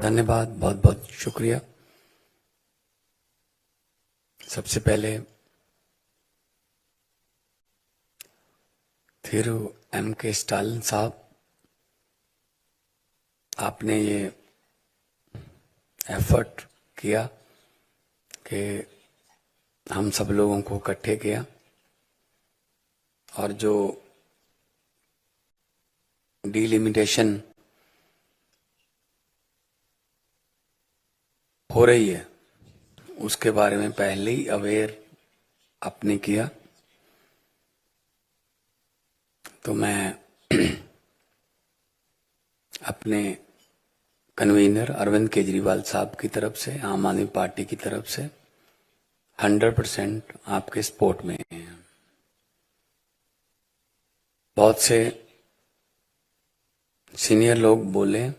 धन्यवाद, बहुत बहुत शुक्रिया। सबसे पहले थिरु M.K. स्टालिन साहब, आपने ये एफर्ट किया कि हम सब लोगों को इकट्ठे किया, और जो डिलिमिटेशन हो रही है उसके बारे में पहले ही अवेयर आपने किया। तो मैं अपने कन्वीनर अरविंद केजरीवाल साहब की तरफ से, आम आदमी पार्टी की तरफ से 100% आपके सपोर्ट में हैं। बहुत से सीनियर लोग बोले,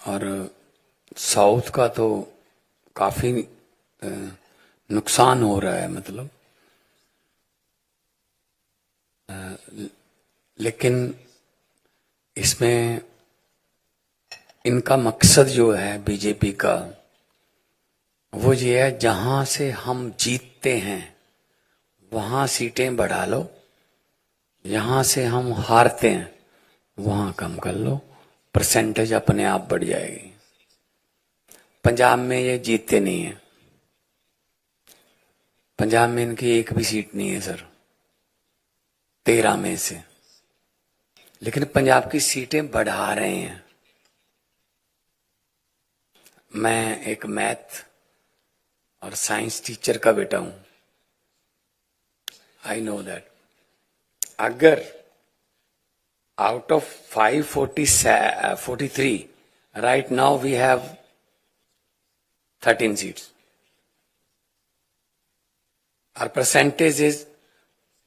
और साउथ का तो काफी नुकसान हो रहा है, मतलब लेकिन इसमें इनका मकसद जो है बीजेपी का, वो ये है जहां से हम जीतते हैं वहां सीटें बढ़ा लो, यहां से हम हारते हैं वहां कम कर लो, परसेंटेज अपने आप बढ़ जाएगी। पंजाब में ये जीतते नहीं है, पंजाब में इनकी एक भी सीट नहीं है सर, 13 में से, लेकिन पंजाब की सीटें बढ़ा रहे हैं। मैं एक मैथ और साइंस टीचर का बेटा हूं, आई नो दैट अगर out of 543 right now we have 13 seats. Our percentage is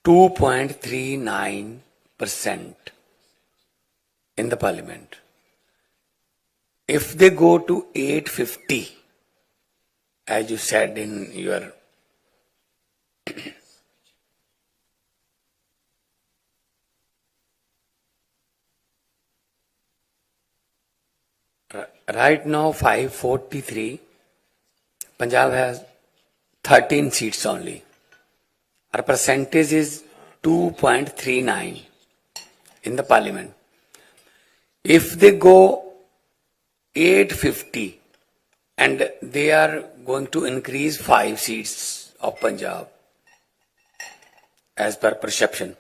2.39% in the parliament. If they go to 850, as you said in your right now 543, Punjab has 13 seats only. Our percentage is 2.39 in the parliament. If they go 850 and they are going to increase 5 seats of Punjab as per perception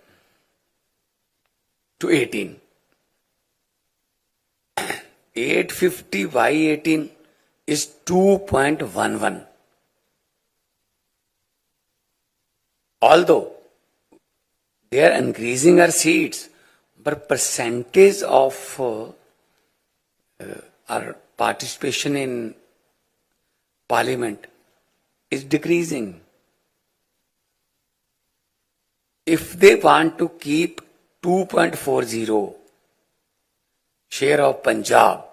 to 18. 850 by 18 is 2.11. Although they are increasing our seats, but percentage of our participation in parliament is decreasing. If they want to keep 2.40 share of Punjab,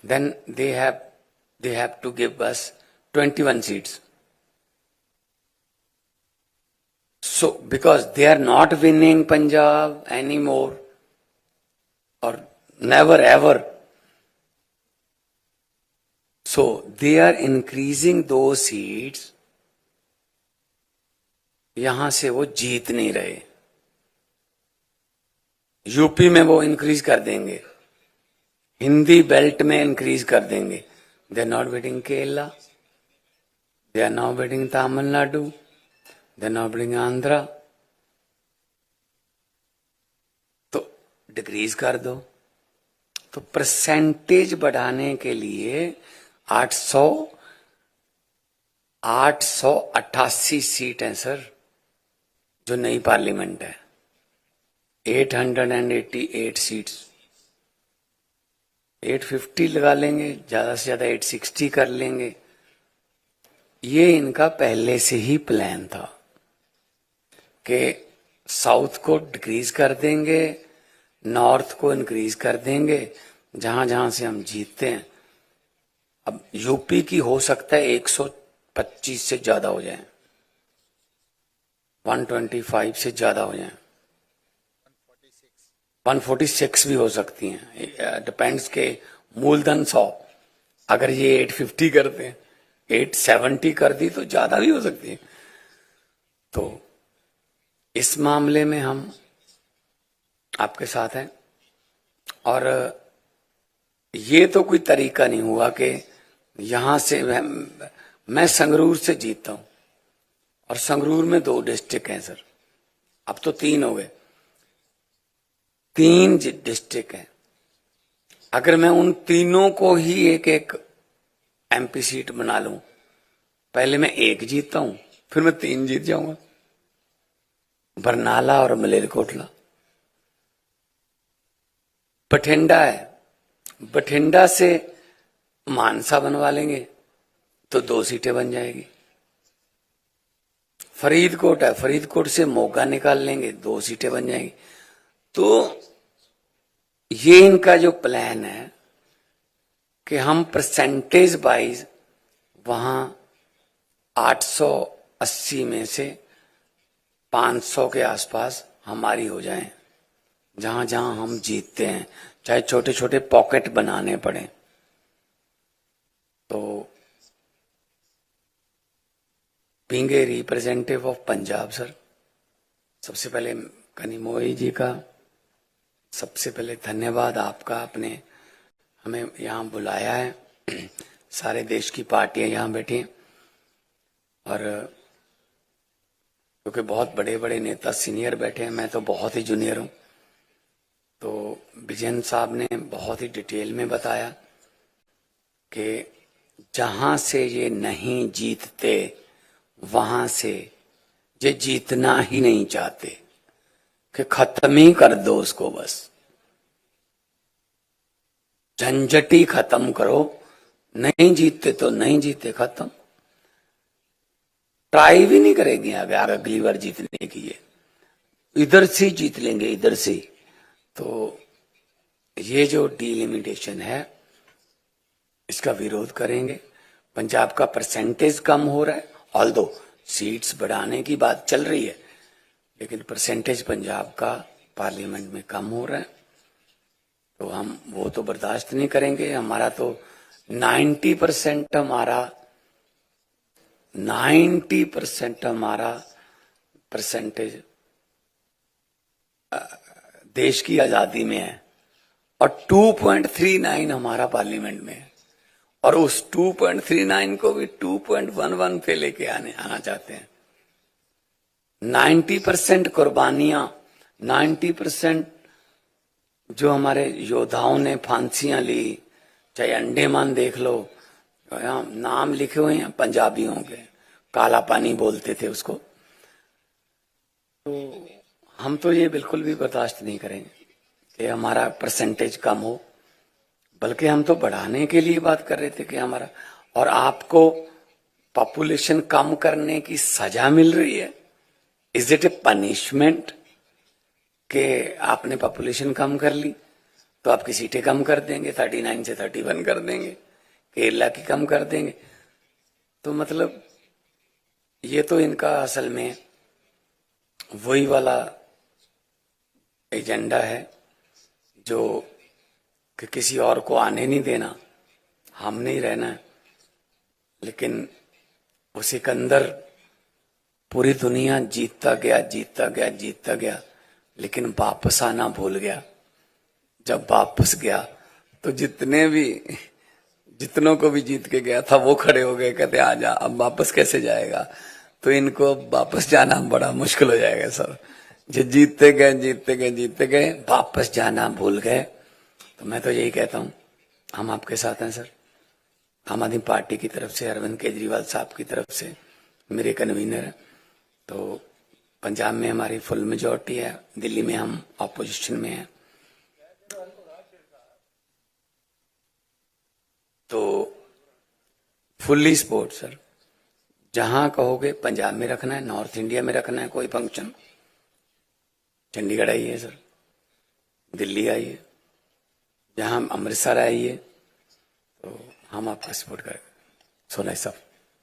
then they have to give us 21 seats. So, because they are not winning Punjab anymore, or never ever, so they are increasing those seats. यहां से वो जीत नहीं रहे, UP में वो increase कर देंगे, Hindi belt में इंक्रीज कर देंगे. They are not beating Kerala, they are not beating Tamil Nadu, they are not beating Andhra. तो डिक्रीज कर दो. तो परसेंटेज बढ़ाने के लिए 888 सीट है सर, जो नई पार्लियामेंट है. 888 सीट्स, 850 लगा लेंगे, ज्यादा से ज्यादा 860 कर लेंगे. ये इनका पहले से ही प्लान था कि साउथ को डिक्रीज कर देंगे, नॉर्थ को इंक्रीज कर देंगे, जहां जहां से हम जीतते हैं. अब यूपी की हो सकता है 125 से ज्यादा हो जाए, 125 से ज्यादा हो जाए, 146 भी हो सकती हैं, डिपेंड्स के मूलधन 100, अगर ये 850 करते हैं, 870 कर दी तो ज्यादा भी हो सकती है। तो इस मामले में हम आपके साथ हैं। और ये तो कोई तरीका नहीं हुआ कि यहां से मैं संगरूर से जीतता हूं, और संगरूर में 2 डिस्ट्रिक्ट हैं सर, अब तो 3 हो गए, 3 डिस्ट्रिक्ट हैं। अगर मैं उन तीनों को ही एक एक एमपी सीट बना लूं, पहले मैं 1 जीतता हूं, फिर मैं 3 जीत जाऊंगा, बरनाला और मलेरकोटला। बठिंडा है, बठिंडा से मानसा बनवा लेंगे तो 2 सीटें बन जाएगी। फरीदकोट है, फरीदकोट से मोगा निकाल लेंगे, 2 सीटें बन जाएगी। तो ये इनका जो प्लान है कि हम परसेंटेज वाइज वहां 880 में से 500 के आसपास हमारी हो जाए, जहां जहां हम जीतते हैं, चाहे छोटे छोटे पॉकेट बनाने पड़े। तो being a representative of Punjab sir, सबसे पहले कनिमोई जी का सबसे पहले धन्यवाद आपका, आपने हमें यहाँ बुलाया है। सारे देश की पार्टियां यहाँ बैठी हैं, और क्योंकि बहुत बड़े बड़े नेता सीनियर बैठे हैं, मैं तो बहुत ही जूनियर हूँ। तो विजयन साहब ने बहुत ही डिटेल में बताया कि जहां से ये नहीं जीतते वहां से ये जीतना ही नहीं चाहते, कि खत्म ही कर दो उसको, बस झंझट ही खत्म करो, नहीं जीतते तो नहीं जीते, खत्म, ट्राई भी नहीं करेंगे अगर अगली बार जीतने की, ये इधर से जीत लेंगे, इधर से। तो ये जो डिलिमिटेशन है इसका विरोध करेंगे। पंजाब का परसेंटेज कम हो रहा है, ऑल्दो सीट्स बढ़ाने की बात चल रही है, लेकिन परसेंटेज पंजाब का पार्लियामेंट में कम हो रहा है, तो हम वो तो बर्दाश्त नहीं करेंगे। हमारा तो 90% हमारा परसेंटेज देश की आजादी में है, और 2.39 हमारा पार्लियामेंट में है, और उस 2.39 को भी 2.11 पे लेके आना चाहते हैं। 90% कुर्बानियां, 90% जो हमारे योद्धाओं ने फांसियां ली, चाहे अंडमान देख लो, नाम लिखे हुए हैं पंजाबियों के, काला पानी बोलते थे उसको। तो हम तो ये बिल्कुल भी बर्दाश्त नहीं करेंगे कि हमारा परसेंटेज कम हो, बल्कि हम तो बढ़ाने के लिए बात कर रहे थे कि हमारा, और आपको पॉपुलेशन कम करने की सजा मिल रही है। इज इट ए पनिशमेंट कि आपने पॉपुलेशन कम कर ली तो आपकी सीटें कम कर देंगे, 39 से 31 कर देंगे, केरला की कम कर देंगे? तो मतलब ये तो इनका असल में वही वाला एजेंडा है जो कि किसी और को आने नहीं देना, हम नहीं रहना है। लेकिन वो सिकंदर पूरी दुनिया जीतता गया, जीतता गया, जीतता गया, लेकिन वापस आना भूल गया। जब वापस गया तो जितनों को भी जीत के गया था वो खड़े हो गए, कहते आजा, अब वापस कैसे जाएगा? तो इनको वापस जाना बड़ा मुश्किल हो जाएगा सर। जो जीतते गए, जीतते गए, जीतते गए, वापस जाना भूल गए। तो मैं तो यही कहता हूं, हम आपके साथ हैं सर। आम आदमी पार्टी की तरफ से, अरविंद केजरीवाल साहब की तरफ से, मेरे कन्वीनर है। तो पंजाब में हमारी फुल मेजॉरिटी है, दिल्ली में हम ऑपोजिशन में हैं। तो फुल्ली सपोर्ट सर, जहां कहोगे पंजाब में रखना है, नॉर्थ इंडिया में रखना है कोई फंक्शन, चंडीगढ़ आइए सर, दिल्ली आइए, जहां अमृतसर आइए, तो हम आपका सपोर्ट करेंगे। So nice of